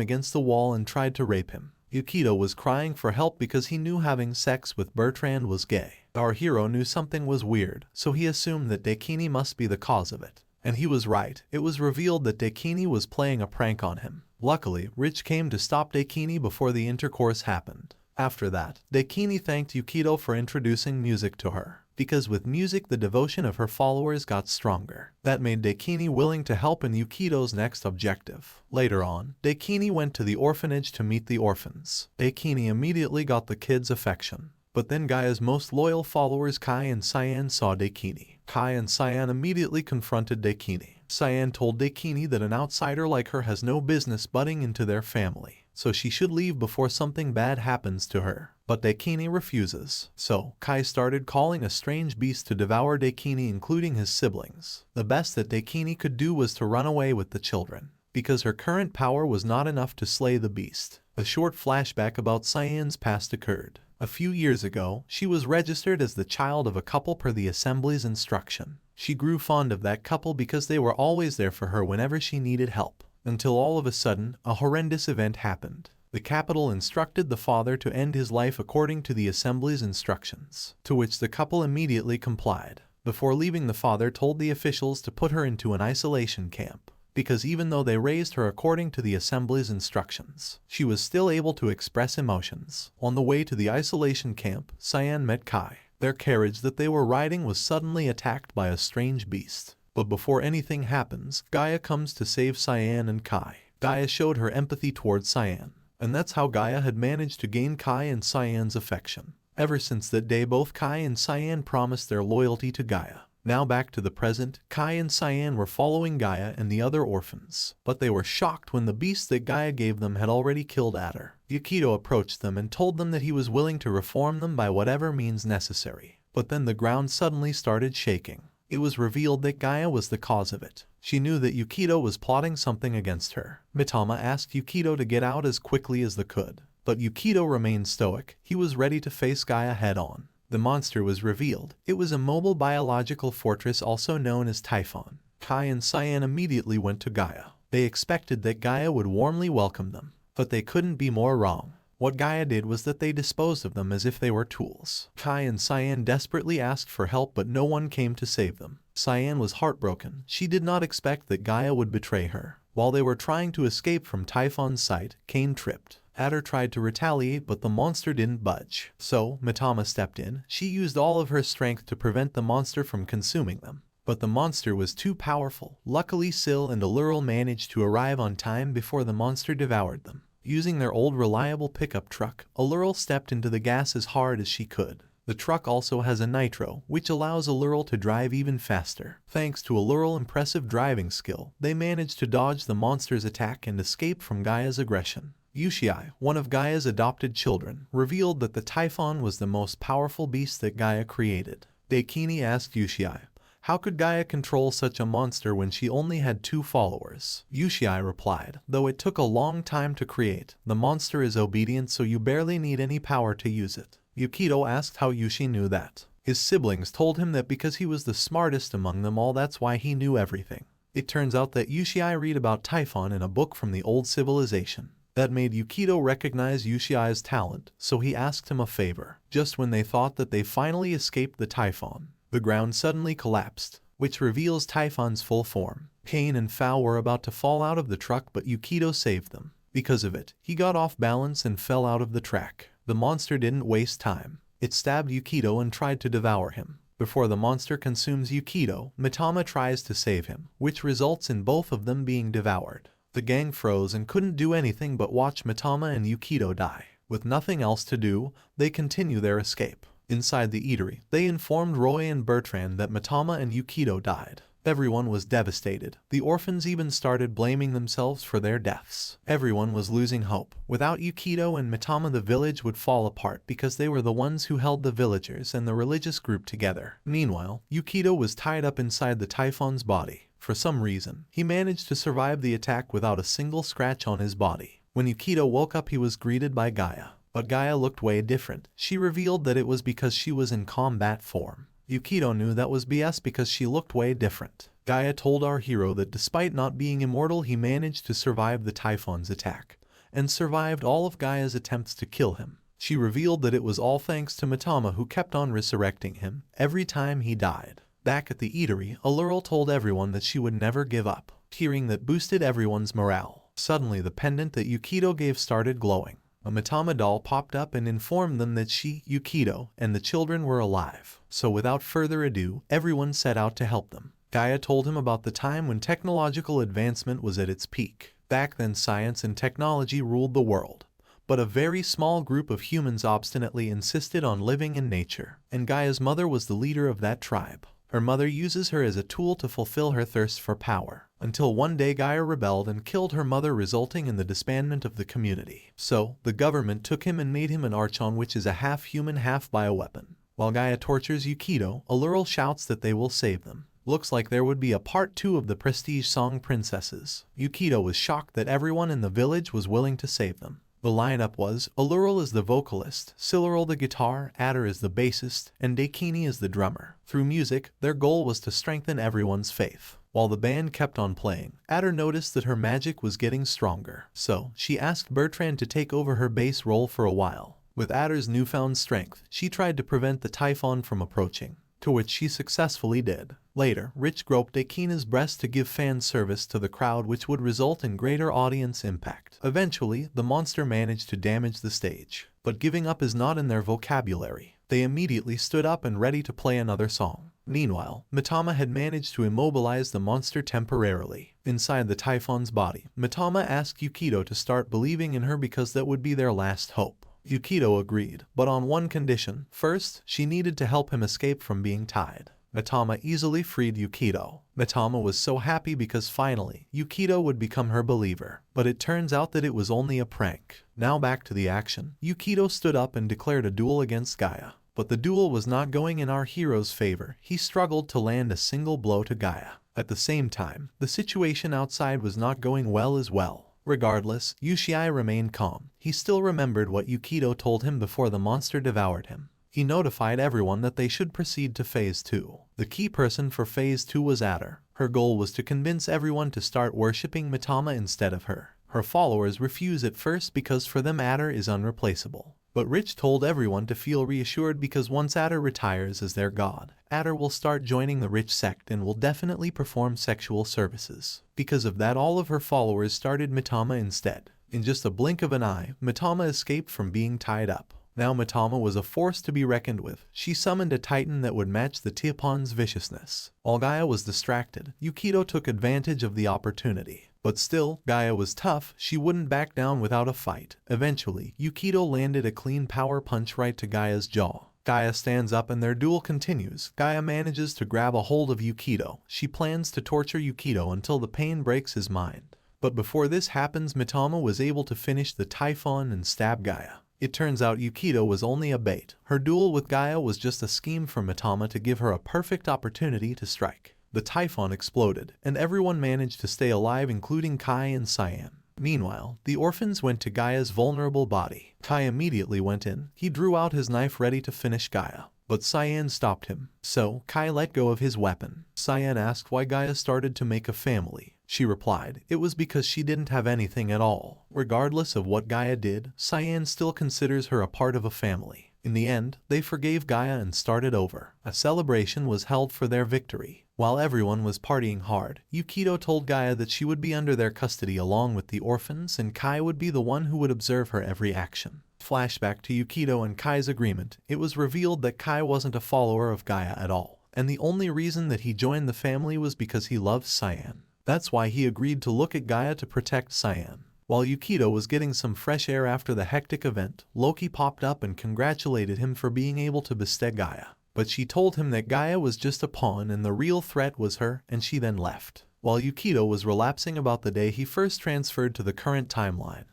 against the wall and tried to rape him. Yukito was crying for help because he knew having sex with Bertrand was gay. Our hero knew something was weird, so he assumed that Dakini must be the cause of it. And he was right. It was revealed that Dakini was playing a prank on him. Luckily, Rich came to stop Dakini before the intercourse happened. After that, Dakini thanked Yukito for introducing music to her, because with music the devotion of her followers got stronger. That made Dakini willing to help in Yukito's next objective. Later on, Dakini went to the orphanage to meet the orphans. Dakini immediately got the kids' affection. But then Gaia's most loyal followers Kai and Cyan saw Dakini. Kai and Cyan immediately confronted Dakini. Cyan told Dakini that an outsider like her has no business butting into their family, so she should leave before something bad happens to her. But Dakini refuses. So, Kai started calling a strange beast to devour Dakini, including his siblings. The best that Dakini could do was to run away with the children, because her current power was not enough to slay the beast. A short flashback about Cyan's past occurred. A few years ago, she was registered as the child of a couple per the assembly's instruction. She grew fond of that couple because they were always there for her whenever she needed help. Until all of a sudden, a horrendous event happened. The capital instructed the father to end his life according to the assembly's instructions, to which the couple immediately complied. Before leaving, the father told the officials to put her into an isolation camp, because even though they raised her according to the assembly's instructions, she was still able to express emotions. On the way to the isolation camp, Cyan met Kai. Their carriage that they were riding was suddenly attacked by a strange beast. But before anything happens, Gaia comes to save Cyan and Kai. Gaia showed her empathy towards Cyan, and that's how Gaia had managed to gain Kai and Cyan's affection. Ever since that day, both Kai and Cyan promised their loyalty to Gaia. Now back to the present, Kai and Cyan were following Gaia and the other orphans, but they were shocked when the beast that Gaia gave them had already killed Adder. Yukito approached them and told them that he was willing to reform them by whatever means necessary. But then the ground suddenly started shaking. It was revealed that Gaia was the cause of it. She knew that Yukito was plotting something against her. Mitoma asked Yukito to get out as quickly as they could, but Yukito remained stoic. He was ready to face Gaia head-on. The monster was revealed. It was a mobile biological fortress also known as Typhon. Kai and Cyan immediately went to Gaia. They expected that Gaia would warmly welcome them, but they couldn't be more wrong. What Gaia did was that they disposed of them as if they were tools. Kai and Cyan desperately asked for help, but no one came to save them. Cyan was heartbroken. She did not expect that Gaia would betray her. While they were trying to escape from Typhon's sight, Cain tripped. Adder tried to retaliate, but the monster didn't budge. So, Mitama stepped in. She used all of her strength to prevent the monster from consuming them. But the monster was too powerful. Luckily, Syl and Allural managed to arrive on time before the monster devoured them. Using their old reliable pickup truck, Allural stepped into the gas as hard as she could. The truck also has a nitro, which allows Allural to drive even faster. Thanks to Allural's impressive driving skill, they managed to dodge the monster's attack and escape from Gaia's aggression. Yushii, one of Gaia's adopted children, revealed that the Typhon was the most powerful beast that Gaia created. Dakini asked Yushii, how could Gaia control such a monster when she only had 2 followers? Yushii replied, though it took a long time to create, the monster is obedient, so you barely need any power to use it. Yukito asked how Yushi knew that. His siblings told him that because he was the smartest among them all, that's why he knew everything. It turns out that Yushii read about Typhon in a book from the old civilization. That made Yukito recognize Yushii's talent, so he asked him a favor. Just when they thought that they finally escaped the Typhon, the ground suddenly collapsed, which reveals Typhon's full form. Cain and Fao were about to fall out of the truck, but Yukito saved them. Because of it, he got off balance and fell out of the track. The monster didn't waste time. It stabbed Yukito and tried to devour him. Before the monster consumes Yukito, Mitama tries to save him, which results in both of them being devoured. The gang froze and couldn't do anything but watch Mitama and Yukito die. With nothing else to do, they continue their escape. Inside the eatery, they informed Roy and Bertrand that Mitama and Yukito died. Everyone was devastated. The orphans even started blaming themselves for their deaths. Everyone was losing hope. Without Yukito and Mitama, the village would fall apart because they were the ones who held the villagers and the religious group together. Meanwhile, Yukito was tied up inside the Typhon's body. For some reason, he managed to survive the attack without a single scratch on his body. When Yukito woke up, he was greeted by Gaia. But Gaia looked way different. She revealed that it was because she was in combat form. Yukito knew that was BS because she looked way different. Gaia told our hero that despite not being immortal, he managed to survive the Typhon's attack, and survived all of Gaia's attempts to kill him. She revealed that it was all thanks to Mitama, who kept on resurrecting him every time he died. Back at the eatery, Allural told everyone that she would never give up. Hearing that boosted everyone's morale. Suddenly the pendant that Yukito gave started glowing. A Mitama doll popped up and informed them that she, Yukito, and the children were alive. So without further ado, everyone set out to help them. Gaia told him about the time when technological advancement was at its peak. Back then, science and technology ruled the world. But a very small group of humans obstinately insisted on living in nature, and Gaia's mother was the leader of that tribe. Her mother uses her as a tool to fulfill her thirst for power, until one day Gaia rebelled and killed her mother, resulting in the disbandment of the community. So, the government took him and made him an archon, which is a half-human, half-bioweapon. While Gaia tortures Yukito, Allural shouts that they will save them. Looks like there would be a part 2 of the Prestige song Princesses. Yukito was shocked that everyone in the village was willing to save them. The lineup was, Allural is the vocalist, Silural the guitar, Adder is the bassist, and Dakini is the drummer. Through music, their goal was to strengthen everyone's faith. While the band kept on playing, Adder noticed that her magic was getting stronger. So, she asked Bertrand to take over her bass role for a while. With Adder's newfound strength, she tried to prevent the Typhon from approaching, to which she successfully did. Later, Rich groped Dakina's breast to give fan service to the crowd, which would result in greater audience impact. Eventually, the monster managed to damage the stage. But giving up is not in their vocabulary. They immediately stood up and ready to play another song. Meanwhile, Mitama had managed to immobilize the monster temporarily. Inside the Typhon's body, Mitama asked Yukito to start believing in her because that would be their last hope. Yukito agreed, but on one condition. First, she needed to help him escape from being tied. Mitama easily freed Yukito. Mitama was so happy because finally, Yukito would become her believer. But it turns out that it was only a prank. Now back to the action. Yukito stood up and declared a duel against Gaia. But the duel was not going in our hero's favor. He struggled to land a single blow to Gaia. At the same time, the situation outside was not going well as well. Regardless, Yushii remained calm. He still remembered what Yukito told him before the monster devoured him. He notified everyone that they should proceed to Phase 2. The key person for Phase 2 was Adder. Her goal was to convince everyone to start worshipping Mitama instead of her. Her followers refuse at first because for them Adder is unreplaceable. But Rich told everyone to feel reassured because once Adder retires as their god, Adder will start joining the Rich sect and will definitely perform sexual services. Because of that, all of her followers started Mitama instead. In just a blink of an eye, Mitama escaped from being tied up. Now Mitama was a force to be reckoned with. She summoned a titan that would match the Teapon's viciousness. While Gaia was distracted, Yukito took advantage of the opportunity. But still, Gaia was tough. She wouldn't back down without a fight. Eventually, Yukito landed a clean power punch right to Gaia's jaw. Gaia stands up and their duel continues. Gaia manages to grab a hold of Yukito. She plans to torture Yukito until the pain breaks his mind. But before this happens, Mitama was able to finish the Typhon and stab Gaia. It turns out Yukito was only a bait. Her duel with Gaia was just a scheme for Mitama to give her a perfect opportunity to strike. The Typhon exploded, and everyone managed to stay alive including Kai and Cyan. Meanwhile, the orphans went to Gaia's vulnerable body. Kai immediately went in. He drew out his knife ready to finish Gaia. But Cyan stopped him. So, Kai let go of his weapon. Cyan asked why Gaia started to make a family. She replied, it was because she didn't have anything at all. Regardless of what Gaia did, Cyan still considers her a part of a family. In the end, they forgave Gaia and started over. A celebration was held for their victory. While everyone was partying hard, Yukito told Gaia that she would be under their custody along with the orphans and Kai would be the one who would observe her every action. Flashback to Yukito and Kai's agreement. It was revealed that Kai wasn't a follower of Gaia at all, and the only reason that he joined the family was because he loved Cyan. That's why he agreed to look at Gaia to protect Cyan. While Yukito was getting some fresh air after the hectic event, Loki popped up and congratulated him for being able to bestead Gaia. But she told him that Gaia was just a pawn and the real threat was her, and she then left. While Yukito was relapsing about the day he first transferred to the current timeline,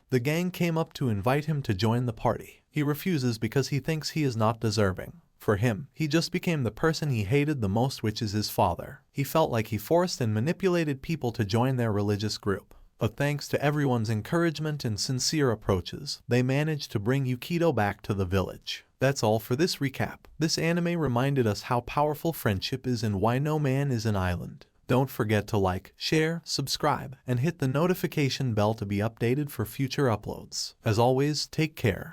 the gang came up to invite him to join the party. He refuses because he thinks he is not deserving. For him, he just became the person he hated the most, which is his father. He felt like he forced and manipulated people to join their religious group. But thanks to everyone's encouragement and sincere approaches, they managed to bring Yukito back to the village. That's all for this recap. This anime reminded us how powerful friendship is and why no man is an island. Don't forget to like, share, subscribe, and hit the notification bell to be updated for future uploads. As always, take care.